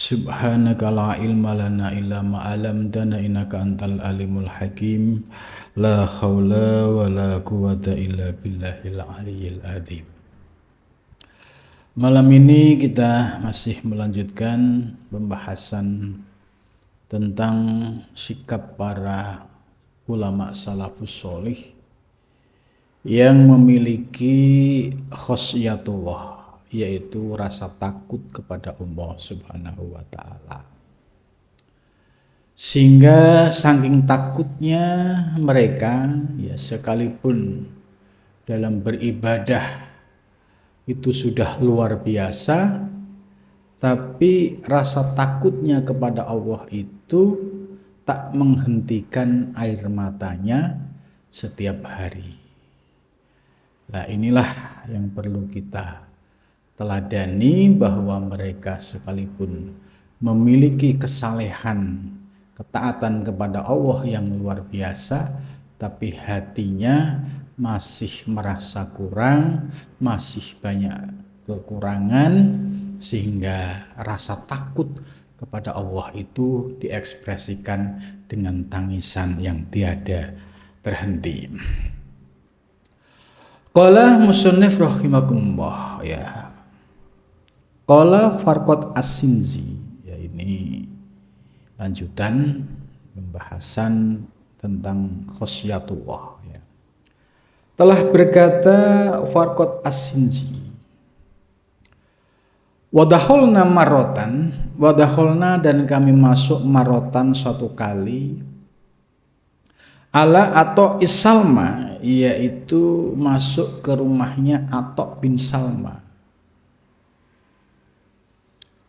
Subhanaka la ilma lana illa ma 'allamtana innaka antal alimul hakim. La haula wa la quwata illa billahil aliyyil adzim. Malam ini kita masih melanjutkan pembahasan tentang sikap para ulama salafus sholih yang memiliki khosyatullah, yaitu rasa takut kepada Allah Subhanahu wa ta'ala. Sehingga saking takutnya mereka, ya sekalipun dalam beribadah itu sudah luar biasa, tapi rasa takutnya kepada Allah itu tak menghentikan air matanya setiap hari. Nah, inilah yang perlu kita teladani, bahwa mereka sekalipun memiliki kesalehan, ketaatan kepada Allah yang luar biasa, tapi hatinya masih merasa kurang, masih banyak kekurangan, sehingga rasa takut kepada Allah itu diekspresikan dengan tangisan yang tiada terhenti. Qala musannif rahimakumullah, ya. Qala Farqad As-Sinzi, ya, ini lanjutan pembahasan tentang khosyatullah, ya. Telah berkata Farqad As-Sinzi, wadakholna marotan, wadakholna dan kami masuk marotan suatu kali, ala Atok Salma, yaitu masuk ke rumahnya Atok bin Salma.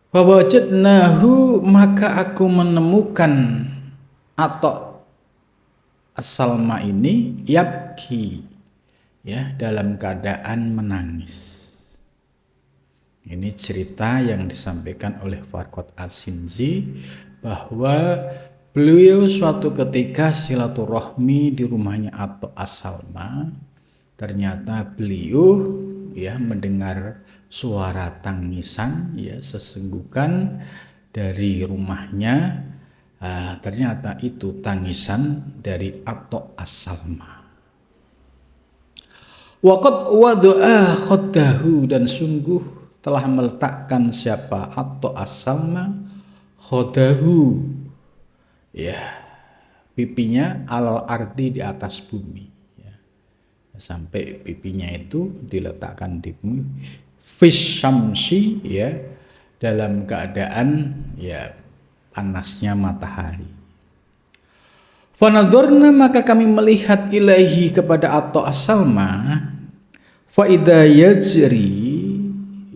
Fawajadnahu, maka aku menemukan Atok As-Salma ini yabki, ya, dalam keadaan menangis. Ini cerita yang disampaikan oleh Farqad As-Sinzi, bahwa beliau suatu ketika silaturahmi di rumahnya Atok As-Salma. Ternyata beliau, ya, mendengar suara tangisan, ya, sesenggukan dari rumahnya. Ternyata itu tangisan dari Atok As-Salma. Waqad wada'a khaddahu, dan sungguh telah meletakkan siapa Atok As-Salma khaddahu, ya, pipinya alal ardi, di atas bumi, ya. Sampai pipinya itu diletakkan di bumi, fisyamsi, ya, dalam keadaan, ya, panasnya matahari. Fanadorna, maka kami melihat ilaihi, kepada Atok As-Salma, faida yajri,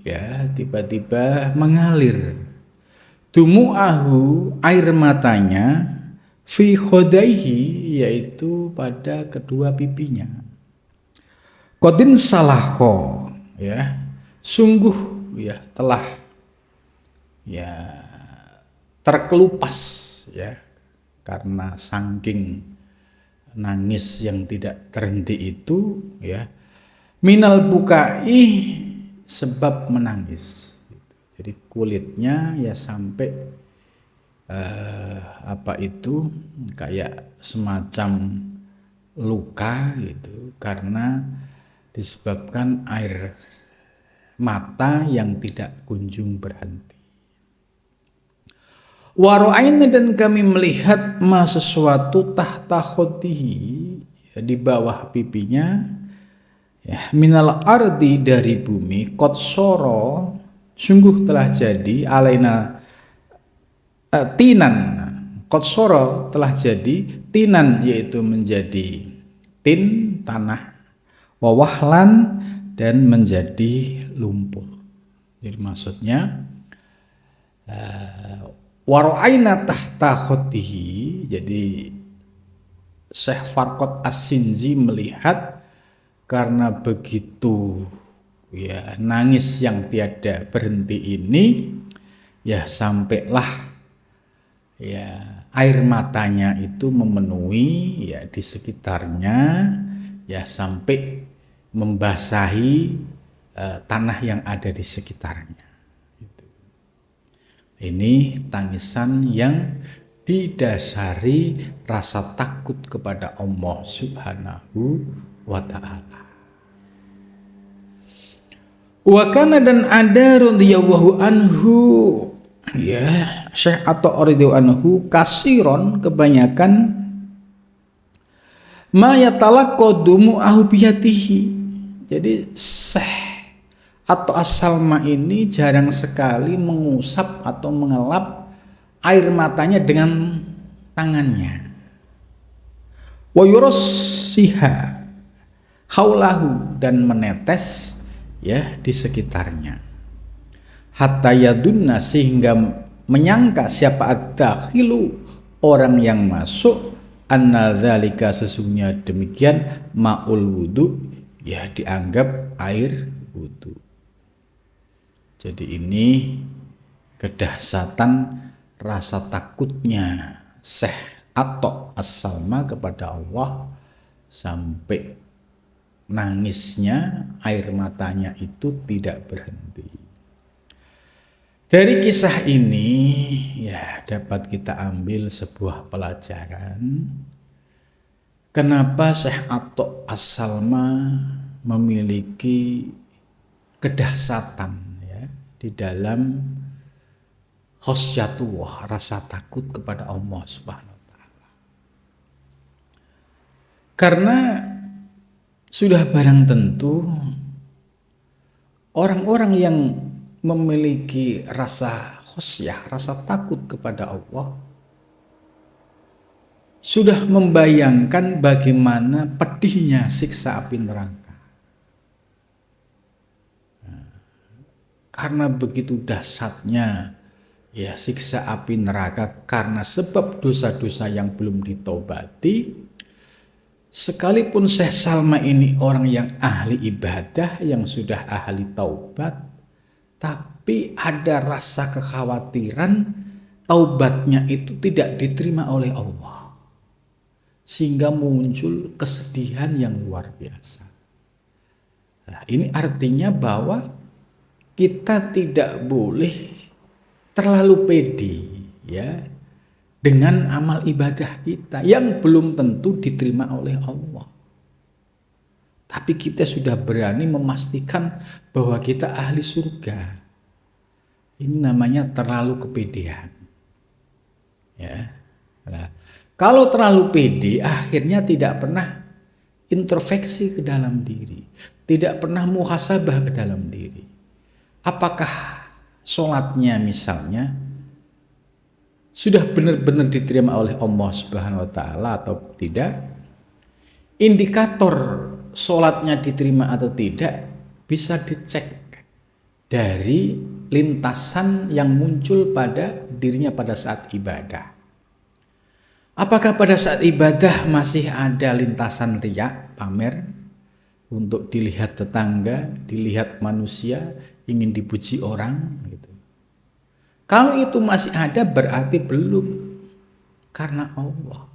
ya, tiba-tiba mengalir dumu'ahu, air matanya, fi khodaihi, yaitu pada kedua pipinya. Qadin salaho, ya, sungguh, ya, telah, ya, terkelupas, ya, karena saking nangis yang tidak terhenti itu, ya, minal bukai, sebab menangis. Jadi kulitnya, ya, sampai apa itu, kayak semacam luka gitu, karena disebabkan air mata yang tidak kunjung berhenti. Waro'aina, dan kami melihat ma sesuatu tahta khotihi, ya, di bawah pipinya, ya, minal ardi, dari bumi, kotsoro, sungguh telah jadi, alaina tinan, kotsoro telah jadi, tinan, yaitu menjadi tin, tanah, wawahlan, dan menjadi lumpur. Jadi maksudnya waro'aina tahta khotihi, jadi Syekh Farqad As-Sinzi melihat, karena begitu, ya, nangis yang tiada berhenti ini, ya, sampailah, ya, air matanya itu memenuhi, ya, di sekitarnya, ya, sampai membasahi tanah yang ada di sekitarnya. Ini tangisan yang didasari rasa takut kepada Allah Subhanahu wa ta'ala. Wa kana dan ada radhiyallahu anhu, ya, Syekh Atha radhiyallahu anhu, kasiron kebanyakan ma yatalaqqadumu ahubiyatihi. Jadi Syekh atau As-Salma ini jarang sekali mengusap atau mengelap air matanya dengan tangannya. Wa yurassiha haulahu, dan menetes ya di sekitarnya. Hatta yadunna, sehingga menyangka siapa ad-dakhilu, orang yang masuk, anna dzalika, sesungguhnya demikian, ma'ul wudu, ya dianggap air wudu. Jadi ini kedahsyatan rasa takutnya Syekh Atha As-Salma kepada Allah, sampai nangisnya, air matanya itu tidak berhenti. Dari kisah ini ya dapat kita ambil sebuah pelajaran. Kenapa Syekh Atha As-Salma memiliki kedahsyatan di dalam khosyatullah, rasa takut kepada Allah Subhanahu wa ta'ala. Karena sudah barang tentu orang-orang yang memiliki rasa khosyah, rasa takut kepada Allah, sudah membayangkan bagaimana pedihnya siksa api neraka. Karena begitu dahsyatnya ya siksa api neraka karena sebab dosa-dosa yang belum ditobati, sekalipun Syekh Salma ini orang yang ahli ibadah, yang sudah ahli taubat, tapi ada rasa kekhawatiran taubatnya itu tidak diterima oleh Allah, sehingga muncul kesedihan yang luar biasa. Nah, ini artinya bahwa kita tidak boleh terlalu pede ya dengan amal ibadah kita yang belum tentu diterima oleh Allah. Tapi kita sudah berani memastikan bahwa kita ahli surga. Ini namanya terlalu kepedean. Ya. Nah, kalau terlalu pede, akhirnya tidak pernah introspeksi ke dalam diri, tidak pernah muhasabah ke dalam diri. Apakah sholatnya misalnya sudah benar-benar diterima oleh Allah Subhanahu wa ta'ala atau tidak? Indikator sholatnya diterima atau tidak bisa dicek dari lintasan yang muncul pada dirinya pada saat ibadah. Apakah pada saat ibadah masih ada lintasan riya, pamer, untuk dilihat tetangga, dilihat manusia, ingin dipuji orang gitu. Kalau itu masih ada berarti belum karena Allah.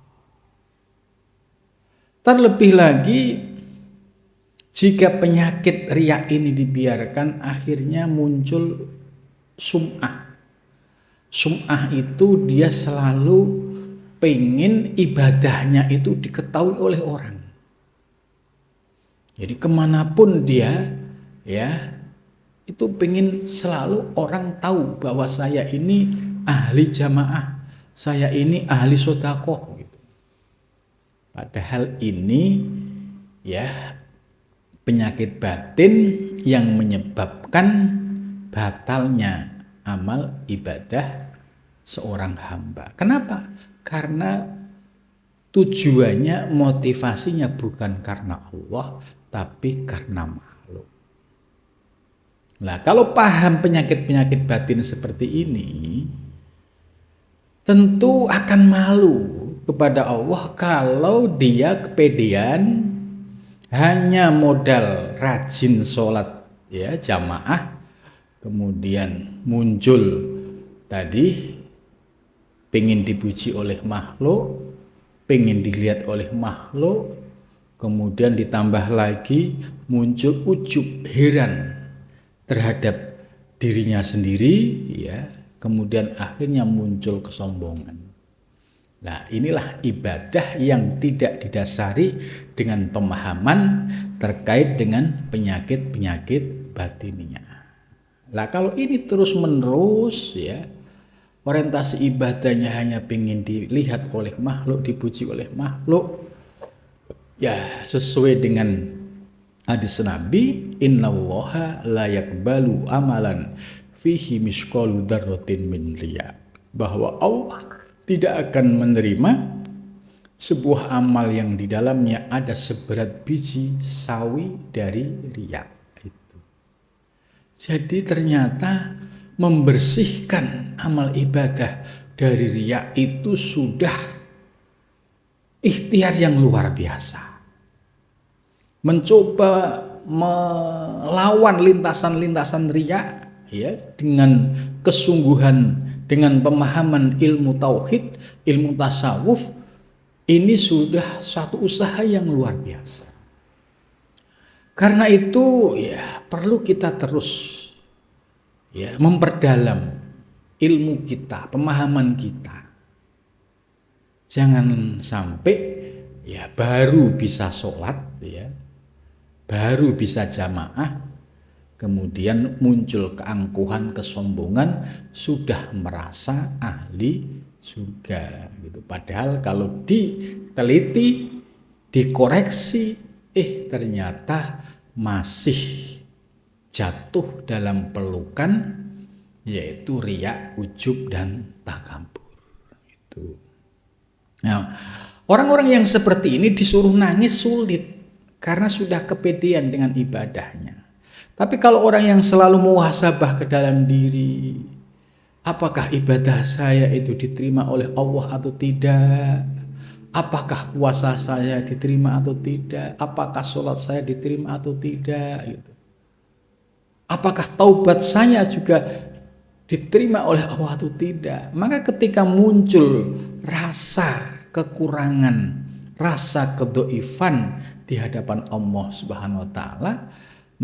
Terlebih lagi jika penyakit riya ini dibiarkan, akhirnya muncul sum'ah. Sum'ah itu dia selalu pengen ibadahnya itu diketahui oleh orang. Jadi kemanapun dia ya itu pengen selalu orang tahu bahwa saya ini ahli jamaah, saya ini ahli sedekah gitu. Padahal ini ya penyakit batin yang menyebabkan batalnya amal ibadah seorang hamba. Kenapa? Karena tujuannya, motivasinya bukan karena Allah, tapi karena makhluk. Nah, kalau paham penyakit-penyakit batin seperti ini, tentu akan malu kepada Allah kalau dia kepedean hanya modal rajin sholat ya jamaah, kemudian muncul tadi pengen dipuji oleh makhluk, pengen dilihat oleh makhluk, kemudian ditambah lagi muncul ujub, heran terhadap dirinya sendiri ya, kemudian akhirnya muncul kesombongan. Nah, inilah ibadah yang tidak didasari dengan pemahaman terkait dengan penyakit-penyakit batinnya. Nah, kalau ini terus-menerus ya, orientasi ibadahnya hanya ingin dilihat oleh makhluk, dipuji oleh makhluk, ya sesuai dengan hadis Nabi, innallaha la yaqbalu amalan fihi misqalu dzarratin min riya, bahwa Allah tidak akan menerima sebuah amal yang di dalamnya ada seberat biji sawi dari riya itu. Jadi ternyata membersihkan amal ibadah dari riya itu sudah ikhtiar yang luar biasa. Mencoba melawan lintasan-lintasan riya ya dengan kesungguhan, dengan pemahaman ilmu tauhid, ilmu tasawuf, ini sudah suatu usaha yang luar biasa. Karena itu ya perlu kita terus ya memperdalam ilmu kita, pemahaman kita. Jangan sampai ya baru bisa sholat ya, baru bisa jamaah, kemudian muncul keangkuhan, kesombongan, sudah merasa ahli surga gitu. Padahal kalau diteliti, dikoreksi, ternyata masih jatuh dalam pelukan yaitu riya, ujub dan takabur. Itu. Nah, orang-orang yang seperti ini disuruh nangis sulit karena sudah kepedean dengan ibadahnya. Tapi kalau orang yang selalu muhasabah ke dalam diri, apakah ibadah saya itu diterima oleh Allah atau tidak? Apakah puasa saya diterima atau tidak? Apakah sholat saya diterima atau tidak? Gitu. Apakah taubat saya juga diterima oleh Allah atau tidak? Maka ketika muncul rasa kekurangan, rasa kedoifan di hadapan Allah Subhanahu wa Ta'ala,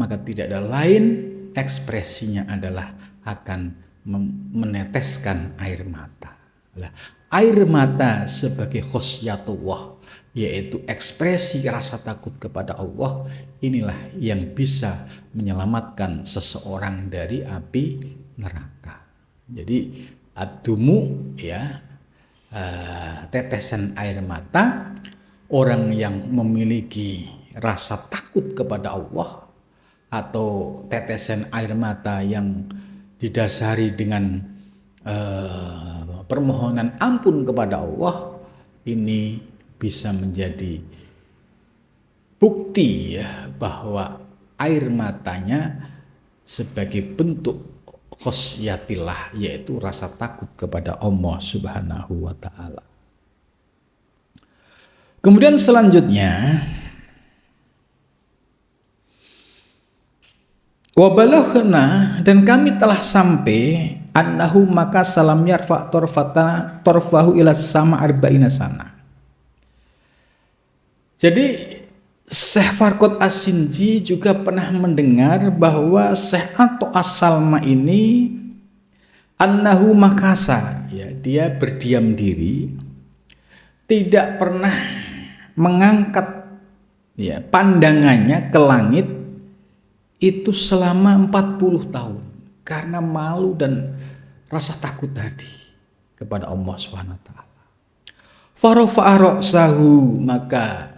maka tidak ada lain ekspresinya adalah akan meneteskan air mata. Air mata sebagai khosyatullah, yaitu ekspresi rasa takut kepada Allah, inilah yang bisa menyelamatkan seseorang dari api neraka. Jadi adumu ya, tetesan air mata orang yang memiliki rasa takut kepada Allah, atau tetesan air mata yang didasari dengan permohonan ampun kepada Allah, ini bisa menjadi bukti ya bahwa air matanya sebagai bentuk khosyatillah, yaitu rasa takut kepada Allah Subhanahu wa Ta'ala. Kemudian selanjutnya, wabalaghna, dan kami telah sampai, annahu maka salam yarfa torfahu ila sama arba'ina sana. Jadi Syekh Farqud As-Sindji juga pernah mendengar bahwa Syekh Ato As-Salma ini annahu makasa, ya, dia berdiam diri, tidak pernah mengangkat ya pandangannya ke langit itu selama 40 tahun karena malu dan rasa takut tadi kepada Allah Subhanahu wa Ta'ala. Farafa'a ra'sahu, maka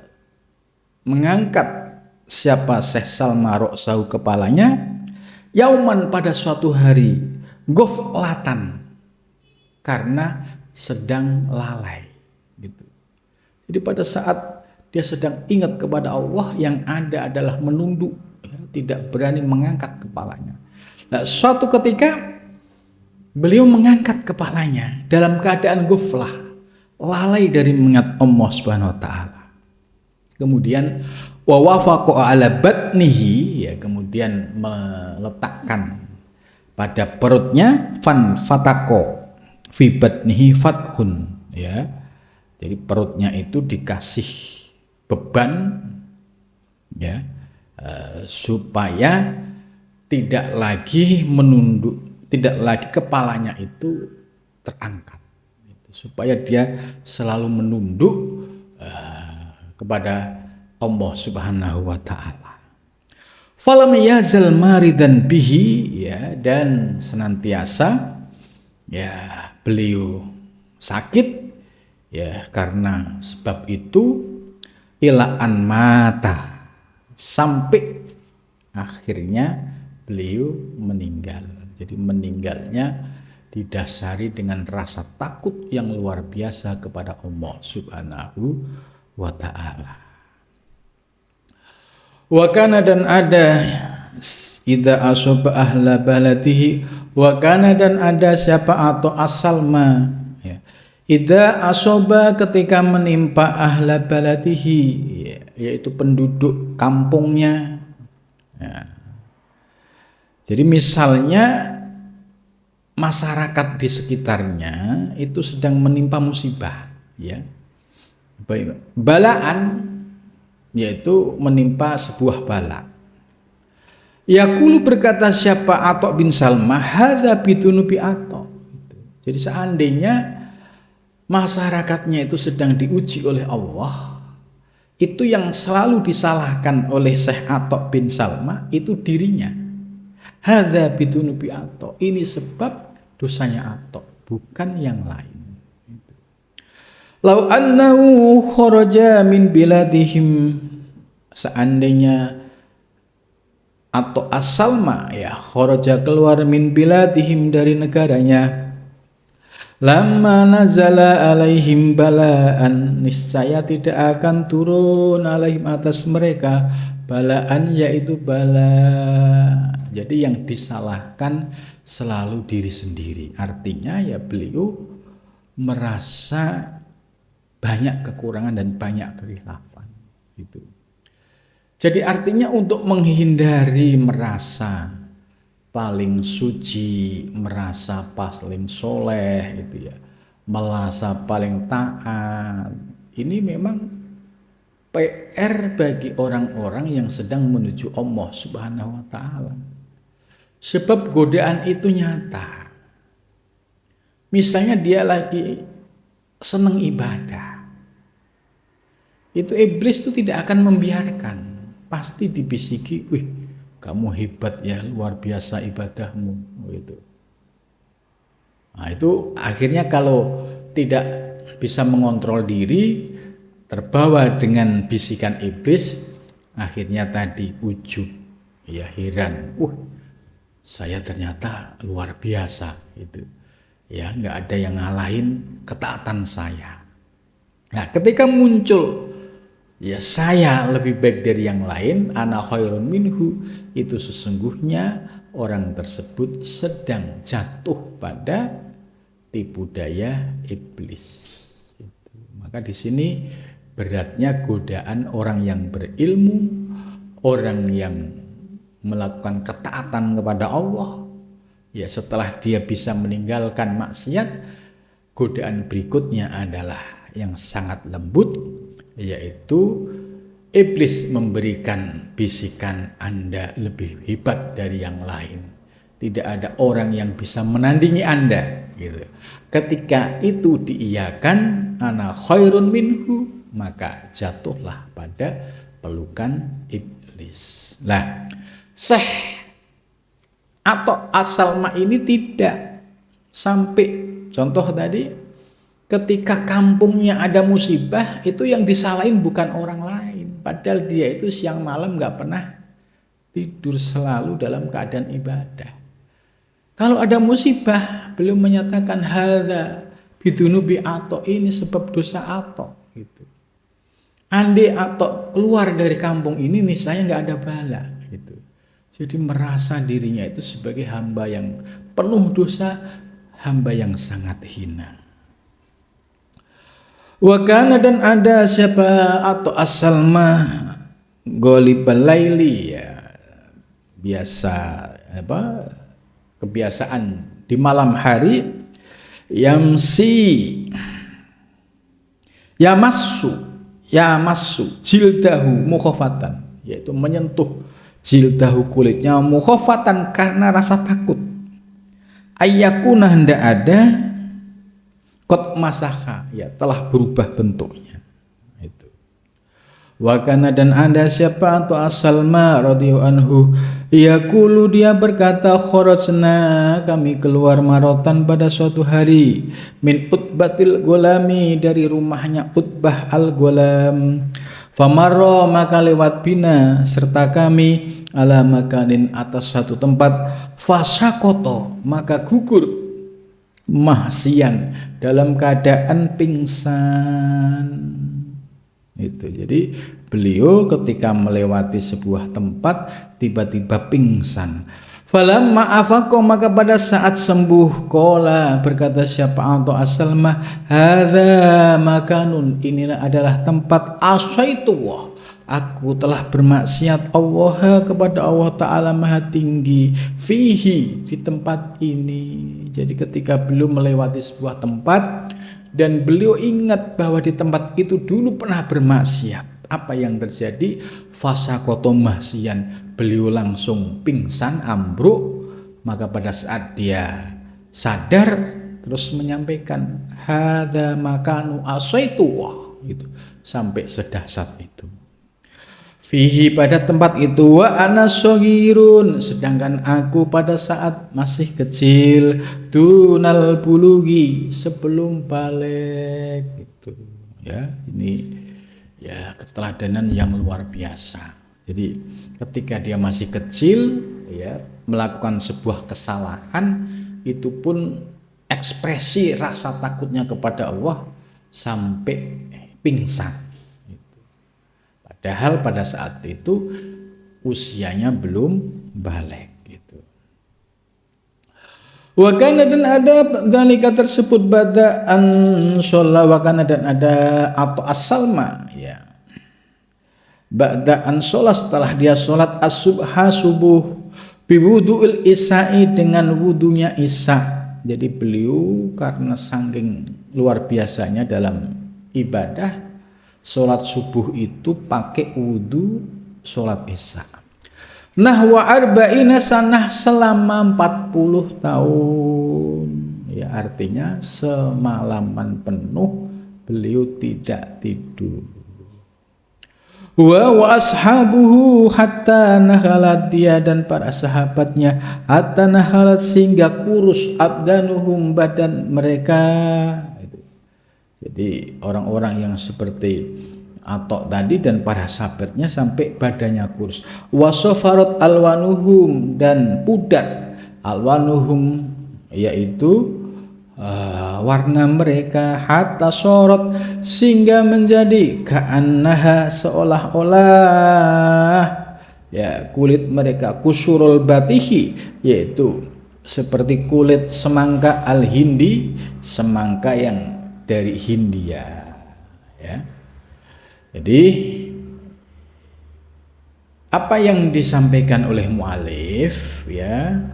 mengangkat siapa Syekh Salma ra'sahu, kepalanya, yauman, pada suatu hari, ghaflatan, karena sedang lalai gitu. Jadi pada saat dia sedang ingat kepada Allah, yang ada adalah menunduk, tidak berani mengangkat kepalanya. Nah, suatu ketika beliau mengangkat kepalanya dalam keadaan ghaflah, lalai dari mengingat Allah Subhanahu wa Ta'ala. Kemudian wa wafaqa ala batnihi, ya, kemudian meletakkan pada perutnya, fan fatako fi batnihi fathun, ya. Jadi perutnya itu dikasih beban, ya, supaya tidak lagi menunduk, tidak lagi kepalanya itu terangkat, supaya dia selalu menunduk kepada Allah Subhanahu wa taala. Falam yazal maridan bihi, ya, dan senantiasa ya beliau sakit ya karena sebab itu ilaan mata, sampai akhirnya beliau meninggal. Jadi meninggalnya didasari dengan rasa takut yang luar biasa kepada Allah Subhanahu wa taala. Wa kana, dan ada, idza asaba ahla baladihi, wa kana, dan ada siapa atau asalma, ya. Idza asaba, ketika menimpa ahla baladihi, ya, yaitu penduduk kampungnya, ya. Jadi misalnya masyarakat di sekitarnya itu sedang menimpa musibah, ya, balaan, yaitu menimpa sebuah bala. Yaqulu, berkata siapa Atok bin Salmah, hadza bidunubi Atok. Jadi seandainya masyarakatnya itu sedang diuji oleh Allah, itu yang selalu disalahkan oleh Syekh Atok bin Salmah itu dirinya. Hadza bidunubi Atok, ini sebab dosanya Atok, bukan yang lain. Lau annahu kharaja min biladihim, seandainya atau asalma, ya, kharaja, keluar, min biladihim, dari negaranya, lamma nazala alaihim balaan, niscaya tidak akan turun alaihim, atas mereka, balaan, yaitu bala. Jadi yang disalahkan selalu diri sendiri. Artinya ya beliau merasa banyak kekurangan dan banyak kekhilafan, gitu. Jadi artinya untuk menghindari merasa paling suci, merasa paling soleh, gitu ya, merasa paling taat, ini memang PR bagi orang-orang yang sedang menuju Allah Subhanahu wa taala. Sebab godaan itu nyata. Misalnya dia lagi senang ibadah, itu iblis itu tidak akan membiarkan, pasti dibisiki, wih kamu hebat ya, luar biasa ibadahmu, gitu. Nah itu akhirnya kalau tidak bisa mengontrol diri, terbawa dengan bisikan iblis, akhirnya tadi ujub, ya, heran, saya ternyata luar biasa, gitu. Ya, nggak ada yang ngalahin ketaatan saya. Nah ketika muncul, ya, saya lebih baik dari yang lain, ana khairun minhu, itu sesungguhnya orang tersebut sedang jatuh pada tipu daya iblis. Maka di sini beratnya godaan orang yang berilmu, orang yang melakukan ketaatan kepada Allah. Ya, setelah dia bisa meninggalkan maksiat, godaan berikutnya adalah yang sangat lembut, yaitu iblis memberikan bisikan, Anda lebih hebat dari yang lain. Tidak ada orang yang bisa menandingi Anda, gitu. Ketika itu diiyakan, ana khairun minhu, maka jatuhlah pada pelukan iblis. Nah, Syekh atau asalma ini tidak sampai, contoh tadi, ketika kampungnya ada musibah, itu yang disalahin bukan orang lain, padahal dia itu siang malam gak pernah tidur, selalu dalam keadaan ibadah. Kalau ada musibah, beliau menyatakan hadza bidunubi Atok, ini sebab dosa Atok, gitu. Andai Atok keluar dari kampung ini nih, saya gak ada bala, gitu. Jadi merasa dirinya itu sebagai hamba yang penuh dosa, hamba yang sangat hina. Wakana, dan ada siapa atau asalma golibal laili, ya, biasa kebiasaan di malam hari, yamassu jildahu mukhafatan, yaitu menyentuh jildahu, kulitnya, mukhafatan, karena rasa takut. Ayyakuna hendak ada qad masaha, ya telah berubah bentuknya. Itu. Wa kana dan ada siapa atau As-Salma radhiyallahu anhu yaqulu dia berkata kharajna kami keluar marotan pada suatu hari min Utbatil Gulami dari rumahnya Utbah al-Gulam famarra maka lewat bina serta kami ala makanin atas satu tempat fasakoto maka gugur mahsian dalam keadaan pingsan. Itu jadi beliau ketika melewati sebuah tempat tiba-tiba pingsan. Falamma afaqo maka pada saat sembuh kola berkata siapa atau As-Salma hadza makanun inilah adalah tempat asaitullah aku telah bermaksiat Allah kepada Allah Ta'ala Maha Tinggi fihi di tempat ini. Jadi ketika beliau melewati sebuah tempat dan beliau ingat bahwa di tempat itu dulu pernah bermaksiat, apa yang terjadi? Fasakoto mahsian, beliau langsung pingsan, ambruk. Maka pada saat dia sadar terus menyampaikan hadza makanu asaitullah gitu, sampai sedahsyat itu. Fihi pada tempat itu wa ana shaghirun sedangkan aku pada saat masih kecil dunal bulugi sebelum balik gitu ya. Ini ya keteladanan yang luar biasa. Jadi ketika dia masih kecil ya melakukan sebuah kesalahan itu pun ekspresi rasa takutnya kepada Allah sampai pingsan. Padahal pada saat itu usianya belum balik gitu. Wa kana dan ada dalika tersebut bada'an sholat wa kana dan ada atau As-Salma ya. Bada'an sholat setelah dia sholat as-subha subuh biwudu'il isya'i dengan wudunya isya. Jadi beliau karena saking luar biasanya dalam ibadah sholat subuh itu pakai wudhu sholat isya. Nahwa arba'ina sanah selama 40 tahun. Ya artinya semalaman penuh beliau tidak tidur. Wa ashabuhu hatta nahalat dia dan para sahabatnya hatta nahalat sehingga kurus abdanuhum badan mereka. Jadi orang-orang yang seperti Atok tadi dan para sahabatnya sampai badannya kurus. Wasofarot alwanuhum dan pudar alwanuhum yaitu warna mereka hatta sorot sehingga menjadi ka'annaha seolah-olah ya kulit mereka kusurul batihi yaitu seperti kulit semangka al-hindi semangka yang dari Hindia ya. Jadi apa yang disampaikan oleh mu'alif ya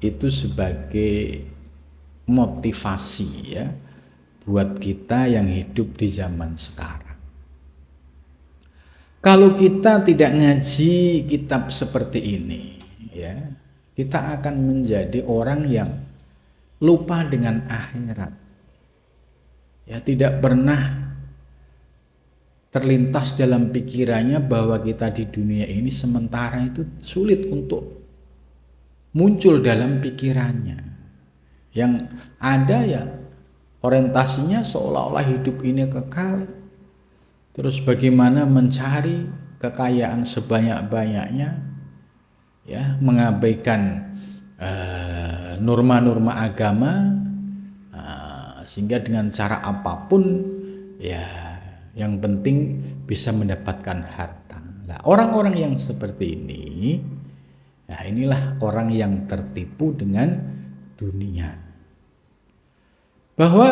itu sebagai motivasi ya buat kita yang hidup di zaman sekarang. Kalau kita tidak ngaji kitab seperti ini ya, kita akan menjadi orang yang lupa dengan akhirat. Ya, tidak pernah terlintas dalam pikirannya bahwa kita di dunia ini sementara itu sulit untuk muncul dalam pikirannya. Yang ada ya orientasinya seolah-olah hidup ini kekal. Terus bagaimana mencari kekayaan sebanyak-banyaknya ya, mengabaikan norma-norma agama. Sehingga dengan cara apapun ya yang penting bisa mendapatkan harta. Nah, orang-orang yang seperti ini nah inilah orang yang tertipu dengan dunia. Bahwa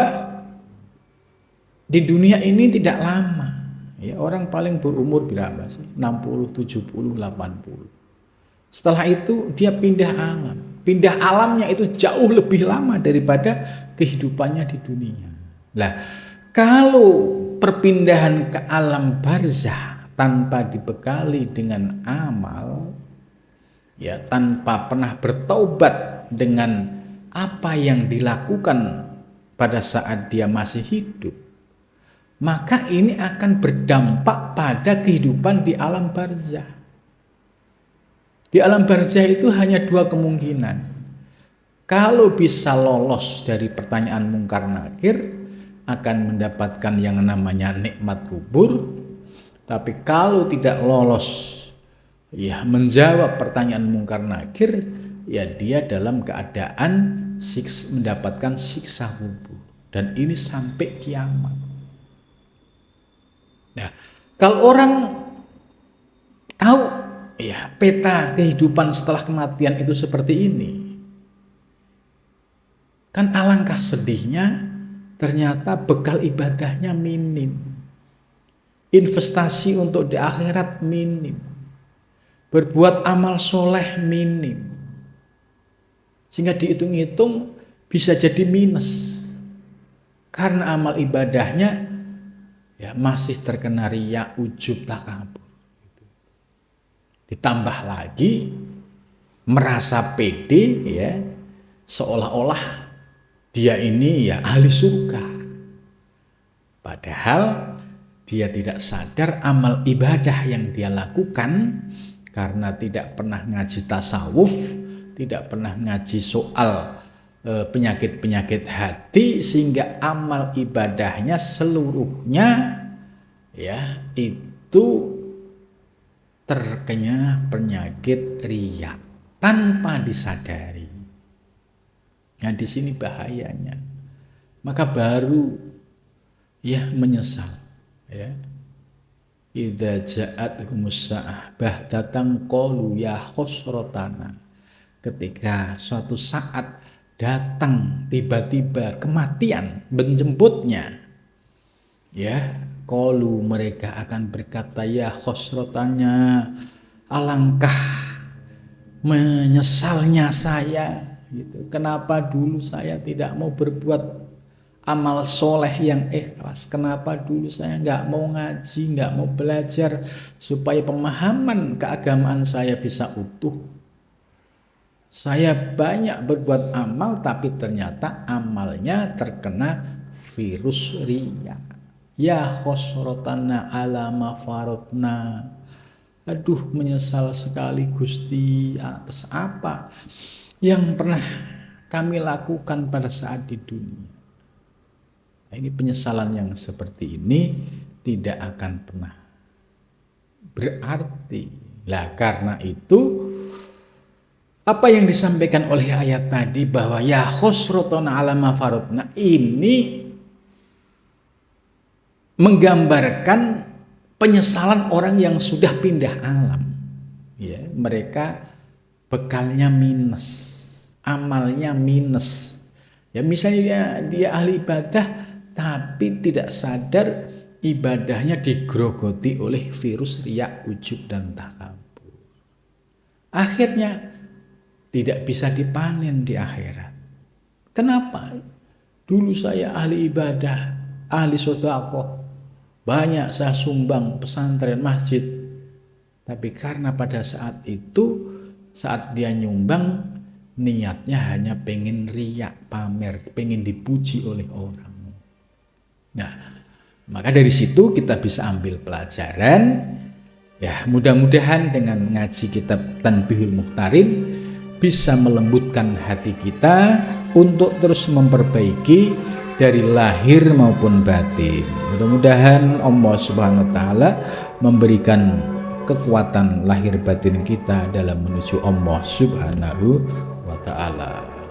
di dunia ini tidak lama. Ya, orang paling berumur berapa sih? 60, 70, 80. Setelah itu dia pindah alam. Pindah alamnya itu jauh lebih lama daripada kehidupannya di dunia. Nah, kalau perpindahan ke alam barzah tanpa dibekali dengan amal, ya tanpa pernah bertaubat dengan apa yang dilakukan pada saat dia masih hidup, maka ini akan berdampak pada kehidupan di alam barzah. Di alam barzah itu hanya dua kemungkinan. Kalau bisa lolos dari pertanyaan mungkar nakir, akan mendapatkan yang namanya nikmat kubur. Tapi kalau tidak lolos, ya menjawab pertanyaan mungkar nakir, ya dia dalam keadaan mendapatkan siksa kubur. Dan ini sampai kiamat. Nah, kalau orang tahu ya peta kehidupan setelah kematian itu seperti ini, kan alangkah sedihnya ternyata bekal ibadahnya minim. Investasi untuk di akhirat minim. Berbuat amal soleh minim. Sehingga dihitung-hitung bisa jadi minus. Karena amal ibadahnya ya masih terkena riya, ujub, takabur. Ditambah lagi merasa pede ya, seolah-olah dia ini ya ahli surga. Padahal dia tidak sadar amal ibadah yang dia lakukan karena tidak pernah ngaji tasawuf, tidak pernah ngaji soal penyakit-penyakit hati, sehingga amal ibadahnya seluruhnya ya itu terkena penyakit riya tanpa disadari. Nah, di sini bahayanya. Maka baru ya menyesal ya. Idza ja'athumus sa'ah bahtatan qalu ya khusratana. Ketika suatu saat datang tiba-tiba kematian menjemputnya, ya, qalu mereka akan berkata ya khusratanya, alangkah menyesalnya saya. Gitu. Kenapa dulu saya tidak mau berbuat amal soleh yang ikhlas? Kenapa dulu saya nggak mau ngaji, nggak mau belajar supaya pemahaman keagamaan saya bisa utuh? Saya banyak berbuat amal tapi ternyata amalnya terkena virus riya. Ya khosrotana ala ma farodna. Aduh, menyesal sekali Gusti atas apa yang pernah kami lakukan pada saat di dunia. Nah, ini penyesalan yang seperti ini tidak akan pernah berarti. Lah karena itu apa yang disampaikan oleh ayat tadi bahwa ya khusrotona ala ma farodna ini menggambarkan penyesalan orang yang sudah pindah alam. Ya, mereka bekalnya minus. Amalnya minus. Ya misalnya dia ahli ibadah tapi tidak sadar ibadahnya digerogoti oleh virus riya, ujub dan takabur. Akhirnya tidak bisa dipanen di akhirat. Kenapa? Dulu saya ahli ibadah, ahli sedekah, banyak saya sumbang pesantren, masjid. Tapi karena pada saat itu, saat dia nyumbang, niatnya hanya pengen riya, pamer, pengen dipuji oleh orang. Nah, maka dari situ kita bisa ambil pelajaran. Ya, mudah-mudahan dengan ngaji kitab Tanbihul Mukhtarin bisa melembutkan hati kita untuk terus memperbaiki dari lahir maupun batin. Mudah-mudahan Allah Subhanahu wa taala memberikan kekuatan lahir batin kita dalam menuju Allah Subhanahu wa ta'ala.